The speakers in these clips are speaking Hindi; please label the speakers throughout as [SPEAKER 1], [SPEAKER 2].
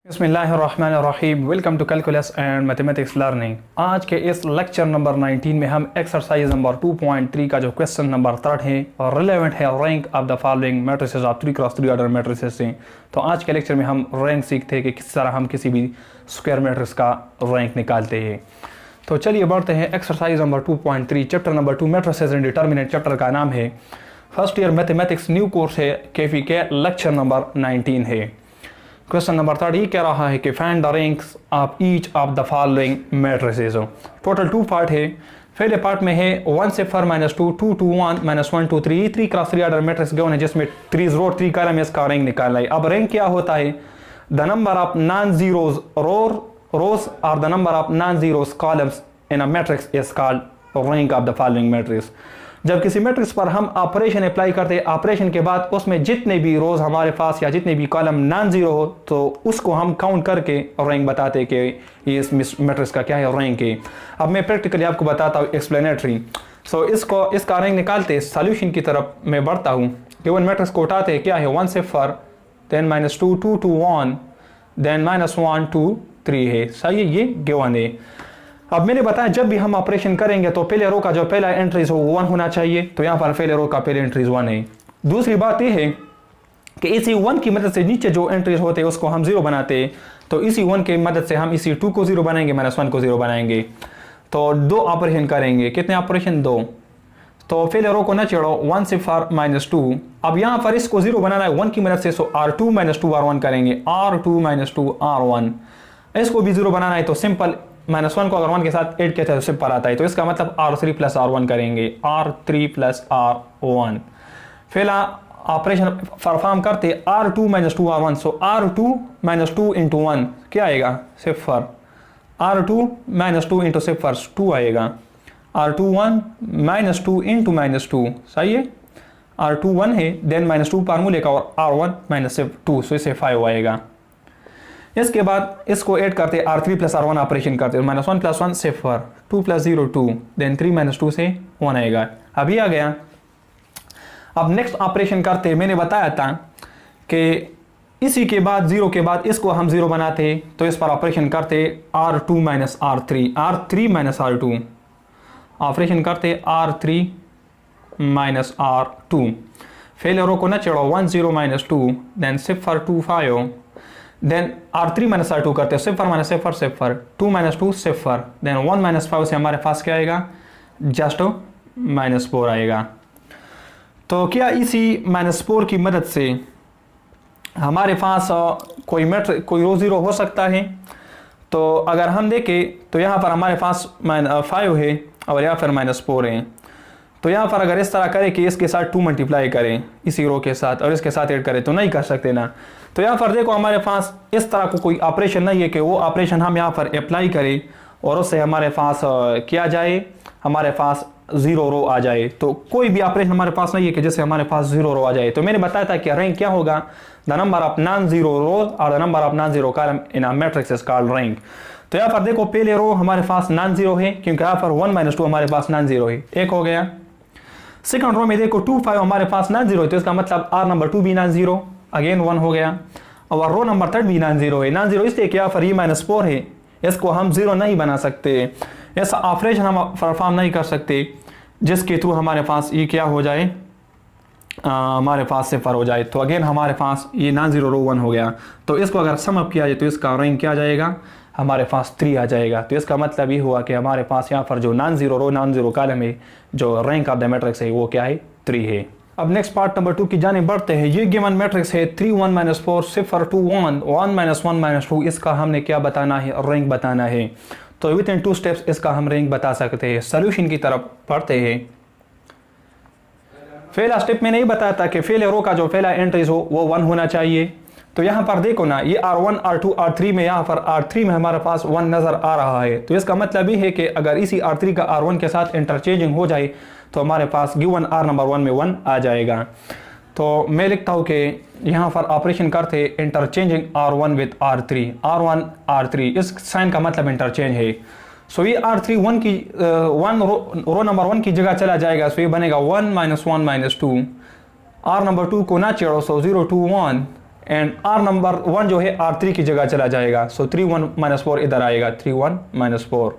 [SPEAKER 1] बिस्मिल्लाहिर्रहमानिर्रहीम। Welcome to calculus and mathematics learning. आज के इस लेक्चर नंबर 19 में हम एक्सरसाइज नंबर 2.3 का जो क्वेश्चन नंबर 3 है और रिलेवेंट है rank of the following matrices of 3x3 order matrices से। तो आज के लेक्चर में हम रैंक सीखते हैं कि किस तरह हम किसी भी स्क्वायर मैट्रिक्स का रैंक निकालते हैं। तो चलिए बढ़ते हैं exercise number 2.3 chapter number 2 matrices and determinant. Chapter का नाम है first year mathematics, new course है केफी के, लेक्चर नंबर 19 है। क्वेश्चन नंबर 3 ये कह रहा है कि find the ranks of each of the following matrices. Total 2 part है। पहले पार्ट में है 1 0 -2 2 2 1 -1 2 3 3x3 ऑर्डर मैट्रिक्स गिवन है जिसमें 3 रो 3 कॉलम इसका रैंक निकालना है। अब रैंक क्या होता है? The number of non zeros rows or the number of non zeros columns in a matrix is called rank of the following matrix. जब किसी मैट्रिक्स पर हम ऑपरेशन अप्लाई करते हैं, ऑपरेशन के बाद उसमें जितने भी रोज हमारे पास या जितने भी कॉलम नॉन जीरो हो तो उसको हम काउंट करके रैंक बताते हैं कि ये इस मैट्रिक्स का क्या है, रैंक है। अब मैं प्रैक्टिकली आपको बताता हूँ एक्सप्लेनेटरी। इसका रैंक निकालते सॉल्यूशन की तरफ मैं बढ़ता हूँ। गिवन मैट्रिक्स को उठाते हैं, क्या है 1 0 देन -2 2 2 1 देन -1 2 3 है। सही है, ये गिवन है। अब मैंने बताया जब भी हम ऑपरेशन करेंगे तो पहले रो का जो पहला एंट्रीज हो वो 1 होना चाहिए, तो यहाँ पर पहले रो का पहले एंट्रीज 1 है। दूसरी बात यह है कि इसी 1 की मदद से नीचे जो एंट्रीज होते हैं उसको हम 0 बनाते हैं, तो इसी 1 की मदद से हम इसी 2 को 0 बनाएंगे, -1 को 0 बनाएंगे। तो 2 ऑपरेशन करेंगे। कितने ऑपरेशन? 2। तो पहले रो को न चढ़ो 1 0 -2। अब यहाँ पर इसको 0 बनाना है 1 की मदद से, सो R2 -2 R1 करेंगे, R2 -2 R1। इसको भी 0 बनाना है तो सिंपल -1 को अगर 1 के साथ ऐड किया तो सिंपल आता है, तो इसका मतलब R3 + R1 करेंगे, R3 + R1। पहला ऑपरेशन परफॉर्म करते R2 -2 R1, सो R2 -2 × 1 क्या आएगा? 0। R2 -2 × 0 2 आएगा। R2 1 -2 × -2 सही है। R2 1 है, देन -2 फार्मूले का और R1 -2, सो इसे 5 आएगा। इसके बाद इसको ऐड करते R3 + R1 ऑपरेशन करते, -1 + 1 0 2 + 0 2 देन 3 -2 से 1 आएगा। अभी आ गया। अब नेक्स्ट ऑपरेशन करते, मैंने बताया था कि इसी के बाद 0 के बाद इसको हम 0 बनाते, तो इस पर ऑपरेशन करते R2 - R3 R3 - R2 operation करते R3 - R2। पहले रो को न चढ़ो 1 0 -2 देन 0 2 5 देन R3 - R2 करते 0 -0 0 2 -2 0 देन 1 -5 से हमारे पास क्या आएगा? जस्ट -4 आएगा। तो क्या इसी -4 की मदद से हमारे पास कोई रो 0 हो सकता है? तो अगर हम देखें तो यहाँ पर हमारे पास 5 है और यहाँ पर -4 है। तो यहाँ पर अगर इस तरह करें कि इसके साथ 2 मल्टीप्लाई करें इसी रो के साथ और इसके साथ ऐड करें तो नहीं कर सकते ना। तो यहाँ पर देखो हमारे पास इस तरह को कोई ऑपरेशन नहीं है कि वो ऑपरेशन हम यहाँ पर अप्लाई करें और उससे हमारे पास क्या जाए, हमारे पास 0 रो आ जाए। तो कोई भी ऑपरेशन हमारे पास नहीं है कि जिससे हमारे पास 0 रो आ जाए। तो मैंने बताया था कि रैंक क्या होगा? The number of non zero rows or the number of non zero column in a matrix is called rank. तो यहाँ पर देखो पहले रो हमारे पास नॉन जीरो है क्योंकि यहाँ पर 1 -2 हमारे पास नॉन जीरो है, एक हो गया। सेकंड रो में देखो 2 5 हमारे पास नॉन जीरो है, तो इसका मतलब R नंबर 2 भी नॉन जीरो, अगेन 1 हो गया। और रो नंबर 3 भी नॉन जीरो है। नॉन जीरो इसलिए कि यहाँ पर ये -4 है, इसको हम 0 नहीं बना सकते, ऐसा ऑपरेशन हम परफॉर्म नहीं कर सकते जिसके थ्रू हमारे पास ये क्या हो जाए, हमारे पास 0 हो जाए। तो अगेन हमारे पास ये नॉन जीरो रो 1 हो गया। तो इसको अगर सम अप किया जाए तो इसका रैंक क्या आ जाएगा? हमारे पास 3 आ जाएगा। तो इसका मतलब ये हुआ कि हमारे पास यहाँ पर जो नॉन जीरो रो नॉन जीरो कॉलम है, जो रैंक ऑफ द मैट्रिक्स है वो क्या है? 3 है। अब नेक्स्ट पार्ट नंबर 2 की जाने बढ़ते हैं। ये गिवन मैट्रिक्स है 3 1 -4 0 2 1 1 -1 -2। इसका हमने क्या बताना है? रैंक बताना है। तो विद इन 2 स्टेप्स इसका हम रैंक बता सकते हैं। सोल्यूशन की तरफ पढ़ते हैं। पहला स्टेप मैंने ये बताया था कि पहले रो का जो पहला एंट्रीज हो वो 1 होना चाहिए। तो यहाँ पर देखो ना, ये R1 R2 R3 में, यहाँ पर R3 में हमारे पास 1 नज़र आ रहा है। तो इसका मतलब ये है कि अगर इसी R3 का R1 के साथ इंटरचेंजिंग हो जाए तो हमारे पास गिवन R नंबर 1 में 1 आ जाएगा। तो मैं लिखता हूँ कि यहाँ पर ऑपरेशन करते interchanging R1 with R3 R1 R3, इस साइन का मतलब इंटरचेंज है। सो ये R3 1 की रो नंबर 1 की जगह चला जाएगा, सो ये बनेगा 1 -1 -2। R नंबर 2 को ना चढ़ो, सो 0 2 1 एंड आर नंबर 1 जो है R3 की जगह चला जाएगा। सो 3 1 माइनस 4 इधर आएगा, 3 1 माइनस 4।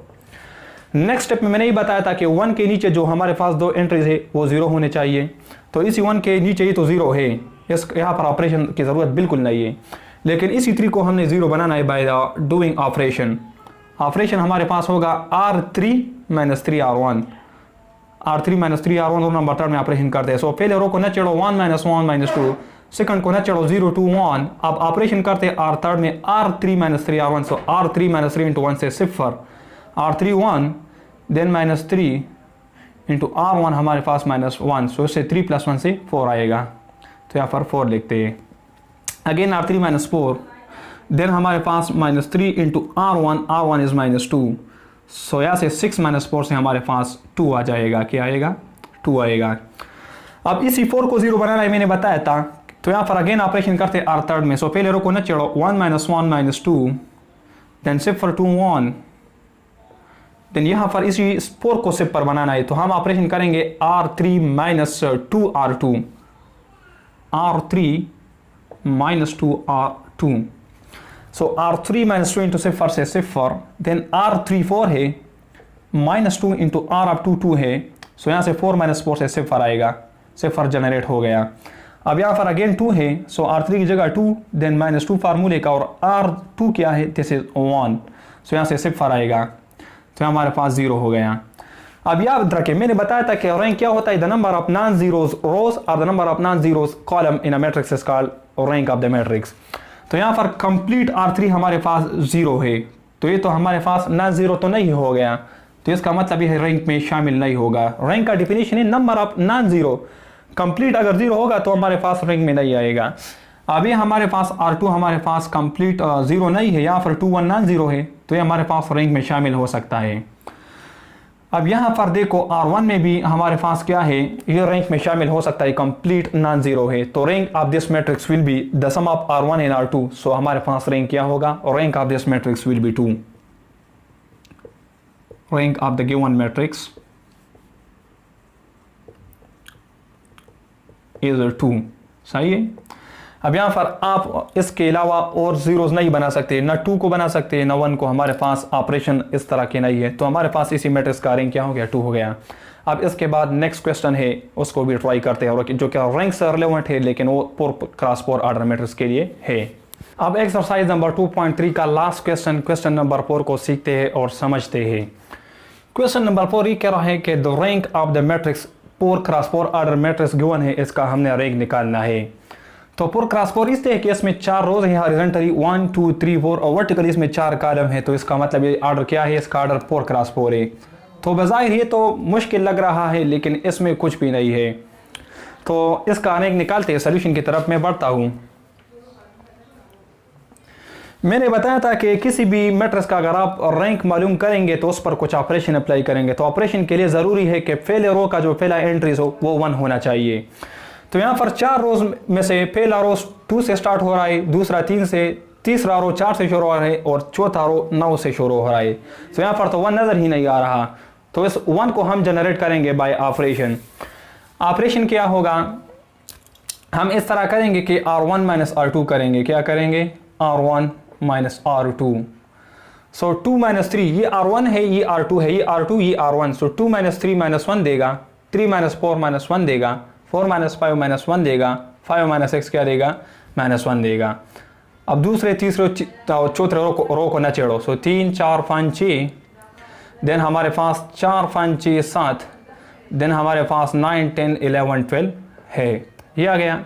[SPEAKER 1] नेक्स्ट स्टेप में मैंने ही बताया था कि 1 के नीचे जो हमारे पास दो एंट्रीज है वो 0 होने चाहिए। तो इसी 1 के नीचे ही तो 0 है, इस यहाँ पर ऑपरेशन की ज़रूरत बिल्कुल नहीं है। लेकिन इसी 3 को हमने 0 बनाना है by the doing operation. Operation हमारे पास होगा R3 minus 3 R1, R3 minus 3 R1 और नंबर 3 में ऑपरेशन करते हैं। सो पहले रो को न चढ़ो 1 माइनस 1 माइनस 2, सेकंड को न चढ़ो 0 2 1। अब ऑपरेशन करते हैं R3 में R3 माइनस 3 R1। सो R3 माइनस 3 इंटू 1 से 0, R3 1 then minus 3 into R1 हमारे पास माइनस 1। सो इससे 3 प्लस 1 से 4 आएगा, तो यहाँ पर 4 लिखते हैं। अगेन R3 माइनस 4 देन हमारे पास minus 3 into R1, R1 is minus 2। So यहाँ से 6 माइनस 4 से हमारे पास 2 आ जाएगा। क्या आएगा? 2 आएगा। अब इसी 4 को 0 बनाना है मैंने बताया था, तो यहाँ पर अगेन ऑपरेशन करते हैं R3 में। सो पहले रो को न चढ़ो 1 माइनस 1 माइनस 2 देन 0 2 1। देन यहाँ पर इसी 4 को 0 पर बनाना है, तो हम ऑपरेशन करेंगे R3 minus 2 R2, R3 minus 2 R2। सो R3 माइनस 2 इंटू 0 से 0, देन R3 4 है, माइनस 2 इंटू R अब 2 2 है। सो यहाँ से 4 माइनस 4 से 0 आएगा, 0 जनरेट हो गया। अब यहाँ पर अगेन 2 है, सो R3 की जगह 2 देन माइनस 2 फार्मूले का, और R2 क्या है? This is 1। सो यहाँ से 0 आएगा, तो हमारे पास 0 हो गया। अब याद रखें मैंने बताया था कि रैंक क्या होता है? The number of non zeros rows or the number of non zeros column in a matrix is called rank of the matrix. तो यहाँ पर कंप्लीट R3 हमारे पास 0 है, तो ये तो हमारे पास नॉन जीरो तो नहीं हो गया, तो इसका मतलब ये रैंक में शामिल नहीं होगा। रैंक का डिफिनेशन है number of non zero, complete अगर 0 होगा तो हमारे पास रैंक में नहीं आएगा। अभी हमारे पास R2 हमारे पास कंप्लीट 0 नहीं है, यहाँ पर 2 1 नॉन जीरो है, तो ये हमारे पास रैंक में शामिल हो सकता है। अब यहाँ पर देखो R1 में भी हमारे पास क्या है? ये रैंक में शामिल हो सकता है, कंप्लीट नॉन जीरो है। तो rank of this matrix will be the sum of R1 and R2। So हमारे पास रैंक क्या होगा? Rank of this matrix will be 2। Rank of the given matrix is 2। सही है। अब यहाँ पर आप इसके अलावा और जीरोस नहीं बना सकते, ना 2 को बना सकते ना 1 को। हमारे पास ऑपरेशन इस तरह के नहीं है, तो हमारे पास इसी मैट्रिक्स का रैंक क्या हो गया? 2 हो गया। अब इसके बाद नेक्स्ट क्वेश्चन है, उसको भी ट्राई करते हैं, और जो क्या रैंक से रिलेवेंट है, लेकिन वो 4 क्रॉस 4 ऑर्डर मैट्रिक्स के लिए है। अब एक्सरसाइज नंबर 2.3 का लास्ट क्वेश्चन, क्वेश्चन नंबर 4 को सीखते हैं और समझते हैं। क्वेश्चन नंबर 4 ये कह रहा है कि the rank of the matrix 4 cross 4 order matrix given है, इसका हमने रैंक निकालना है। तो 4 क्रॉस 4 इसलिए है कि इसमें 4 रोज है हॉरिजॉन्टली 1 2 3 4, और वर्टिकली इसमें 4 कॉलम है, तो इसका मतलब ये ऑर्डर क्या है? इसका ऑर्डर 4 क्रॉस 4 है। तो बज़ाहिर ये तो मुश्किल लग रहा है, लेकिन इसमें कुछ भी नहीं है। तो इसका रैंक निकालते हैं, सोल्यूशन की तरफ मैं बढ़ता हूँ। मैंने बताया था कि किसी भी मैट्रिक्स का अगर आप रैंक मालूम करेंगे तो उस पर कुछ ऑपरेशन अप्लाई करेंगे। तो ऑपरेशन के लिए ज़रूरी है कि पहले रो का जो पहला एंट्रीज हो वो 1 होना चाहिए। तो यहाँ पर 4 रोज में से पहला रोज 2 से स्टार्ट हो रहा है, दूसरा 3 से, तीसरा रो 4 से शुरू हो रहा है, और चौथा रो 9 से शुरू हो रहा है। तो यहाँ पर तो 1 नज़र ही नहीं आ रहा, तो इस 1 को हम जनरेट करेंगे बाय ऑपरेशन। ऑपरेशन क्या होगा? हम इस तरह करेंगे कि R1 माइनस R2 करेंगे। क्या करेंगे? R1 minus R2। सो 2 माइनस 3, ये R1 है, ये R2 है, ये R2 ये R1। सो 2 माइनस 3 माइनस 1 देगा, 3 माइनस 4 माइनस 1 देगा, 4 माइनस 5 माइनस 1 देगा, 5 माइनस 6 क्या देगा? माइनस 1 देगा। अब दूसरे तीसरे चौथे रो को न छेड़ो। सो 3 4 5 6, देन हमारे पास 4 5 6 7, देन हमारे पास 9 10 11 12 है, ये आ गया।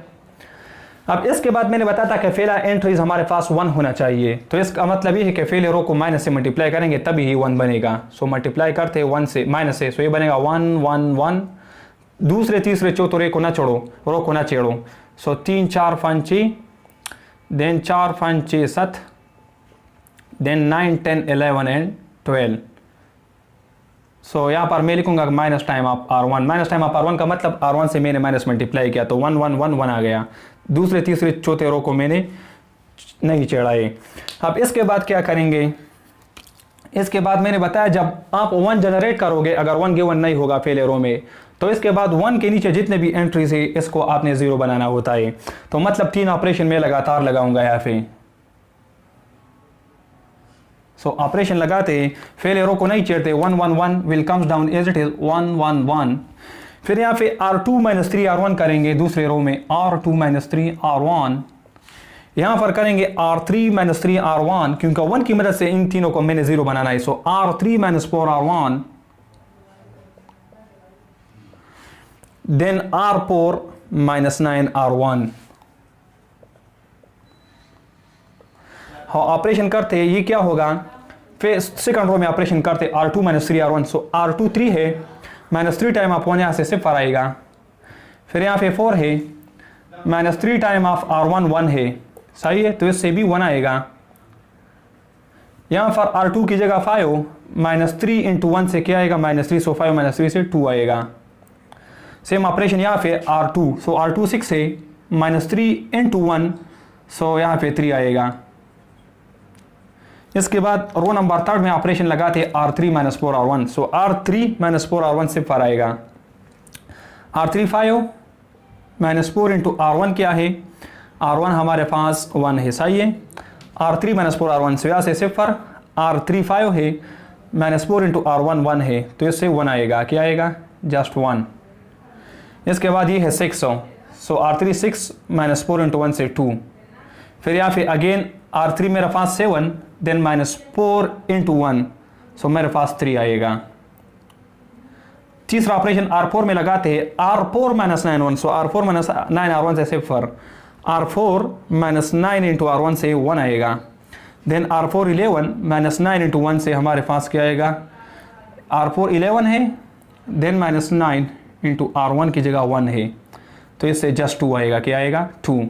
[SPEAKER 1] अब इसके बाद मैंने बताया था कि पहला एंट्रीज हमारे पास 1 होना चाहिए, तो इसका मतलब ये है कि पहले रो को माइनस से मल्टीप्लाई करेंगे तभी ही 1 बनेगा। सो मल्टीप्लाई करते 1 से माइनस से, सो ये बनेगा 1 1 1। दूसरे तीसरे चौथे रो को ना छेड़ो। सो 3 4 5 6, देन 4 5 6 7, देन 9 10 11 एंड 12। सो यहाँ पर मैं लिखूंगा minus time of R1। Minus time of R1 का मतलब R1 से मैंने माइनस मल्टीप्लाई किया, तो 1 1 1 1 आ गया। दूसरे तीसरे चौथे रो को मैंने नहीं छेड़ा है। अब इसके बाद क्या करेंगे? इसके बाद मैंने बताया जब आप 1 जनरेट करोगे, अगर 1 गिवन नहीं होगा पहले रो में, तो इसके बाद 1 के नीचे जितने भी एंट्रीज है इसको आपने 0 बनाना होता है। तो मतलब 3 ऑपरेशन में लगातार लगाऊंगा यहाँ पे। सो ऑपरेशन लगाते पहले रो को नहीं छेड़ते, 1 1 1 will comes down as it is 1 1 1। फिर यहाँ पे R2 - 3 R1 करेंगे दूसरे रो में, R2 - 3 R1। यहाँ पर करेंगे R3 - 3 R1 क्योंकि 1 की मदद से इन तीनों को मैंने 0 बनाना है। सो R3 - 4 R1 then R4 - 9 R1। हाँ ऑपरेशन करते ये क्या होगा, फिर सेकंड रो में ऑपरेशन करते R2 - 3 R1। सो R2 3 है, -3 टाइम ऑफ 1 यहाँ से सिफर आएगा। फिर यहाँ पे 4 है, -3 टाइम ऑफ R1 1 है, सही है, तो इससे भी 1 आएगा। यहाँ पर R2 की जगह 5, -3 × 1 से क्या आएगा, -3। सो 5 - 3 से 2 आएगा। सेम ऑपरेशन यहाँ पे R2, सो R2 6 है, -3 × 1, सो यहाँ पे 3 आएगा। इसके बाद रो नंबर 3 में ऑपरेशन लगाते R3 - 4 R1। सो R3 - 4 R1 सिफर आएगा। R3 5 -4 × R1 क्या है, R1 हमारे पास 1 है, सही है। R3 - 4 R1 से यहाँ से सिफर, R3 5 है, -4 × R1 1 है, तो इससे 1 आएगा, क्या आएगा, जस्ट 1। इसके बाद ये है 600, सो R3 6 -4 × 1 से 2। फिर यहाँ पे अगेन R3 मेरे पास 7, देन -4 × 1, सो मेरे पास 3 आएगा। तीसरा ऑपरेशन R4 में लगाते हैं, R4 - 9 1, सो R4 - 9 R1 से सिफर, R4 - 9 × R1 से 1 आएगा। देन R4 11 -9 × 1 से हमारे पास क्या आएगा, R4 11 है, देन -9 × R1 की जगह 1 है, तो इससे जस्ट 2 आएगा, क्या आएगा, 2।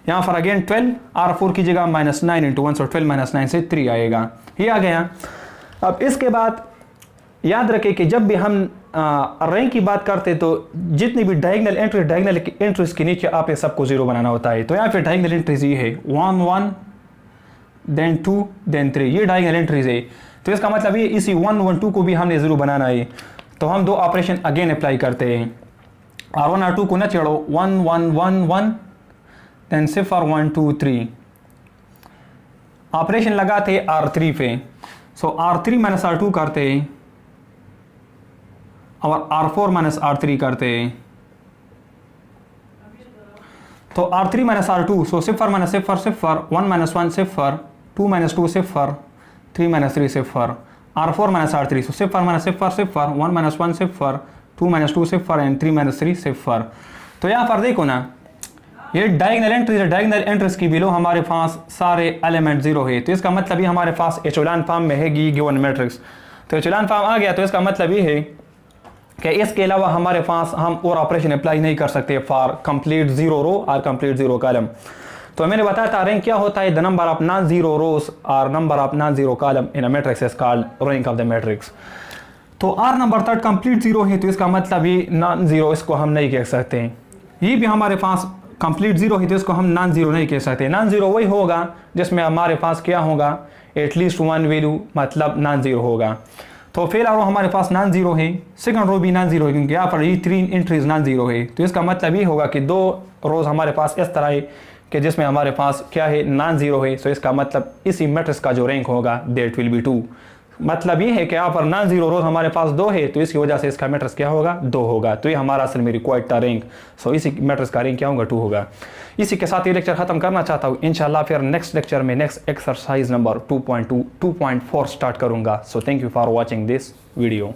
[SPEAKER 1] यहाँ पर अगेन 12, R4 की जगह -9 × 1, सो 12 - 9 से 3 आएगा, ये आ गया। अब इसके बाद याद रखें कि जब भी हम रैंक की बात करते तो जितनी भी डायगोनल एंट्रीज के नीचे आप सबको 0 बनाना होता है। तो यहाँ पे डायगोनल एंट्रीज ये है 1 1 देन 2 देन 3, ये डायगोनल एंट्रीज है। तो इसका मतलब ये इसी 1 1 2 को भी हमने 0 बनाना है। तो हम 2 ऑपरेशन अगेन अप्लाई करते हैं, R1 R2 को न छेड़ो, 1 1 1 1 देन सिफर 1 2 3। ऑपरेशन लगाते R3 पे, सो R3 - R2 करते और R4 - R3 करते। तो R3 - R2, so cipher - cipher cipher, 1 - 1 cipher, 2 - 2 cipher, 3 - 3 cipher. R4 - R3, so cipher - cipher cipher, 1 - 1 cipher, 2 - 2 cipher and 3 - 3 सिफर। तो यहाँ पर देखो ना, ये डायगोनल एंट्रीज की बिलो हमारे पास सारे एलिमेंट 0 है। तो इसका मतलब ये हमारे पास एचेलॉन फॉर्म में है गिवन मैट्रिक्स। तो एचेलॉन फॉर्म आ गया, तो इसका मतलब ये है कि इसके अलावा हमारे पास हम और ऑपरेशन अप्लाई नहीं कर सकते फॉर कंप्लीट 0 रो और कंप्लीट 0 कॉलम। तो मैंने बताया था रैंक क्या होता है, द नंबर ऑफ नॉन 0 रोज और number of non 0 column in a matrix is called rank of the matrix. तो R नंबर 3 कंप्लीट 0 है, तो इसका मतलब ये नॉन 0 इसको हम नहीं कह सकते। ये भी हमारे पास कंप्लीट 0 है, तो इसको हम नॉन 0 नहीं कह सकते। नॉन 0 वही होगा जिसमें हमारे पास क्या होगा, एटलीस्ट 1 वैल्यू, मतलब नॉन 0 होगा। तो पहला रो हमारे पास नॉन 0 है, सेकंड रो भी नॉन 0 है, क्योंकि यहाँ पर ये 3 एंट्रीज नॉन 0 है। तो इसका मतलब ये होगा कि 2 रोज हमारे पास इस तरह है कि जिसमें हमारे पास क्या है, नॉन 0 है। तो इसका मतलब इसी मैट्रिक्स का जो रैंक होगा दैट विल बी 2। मतलब ये है कि यहाँ पर नॉन 0 रोज हमारे पास 2 है, तो इसकी वजह से इसका मैट्रिक्स क्या होगा, 2 होगा। तो ये हमारा असल में रिक्वायर्ड था रैंक। सो इसी मैट्रिक्स का रैंक क्या होगा, 2 होगा। इसी के साथ ये लेक्चर खत्म करना चाहता हूँ। इंशाल्लाह फिर नेक्स्ट लेक्चर में नेक्स्ट एक्सरसाइज नंबर 2.2 2.4 स्टार्ट करूँगा। So thank you for watching this video.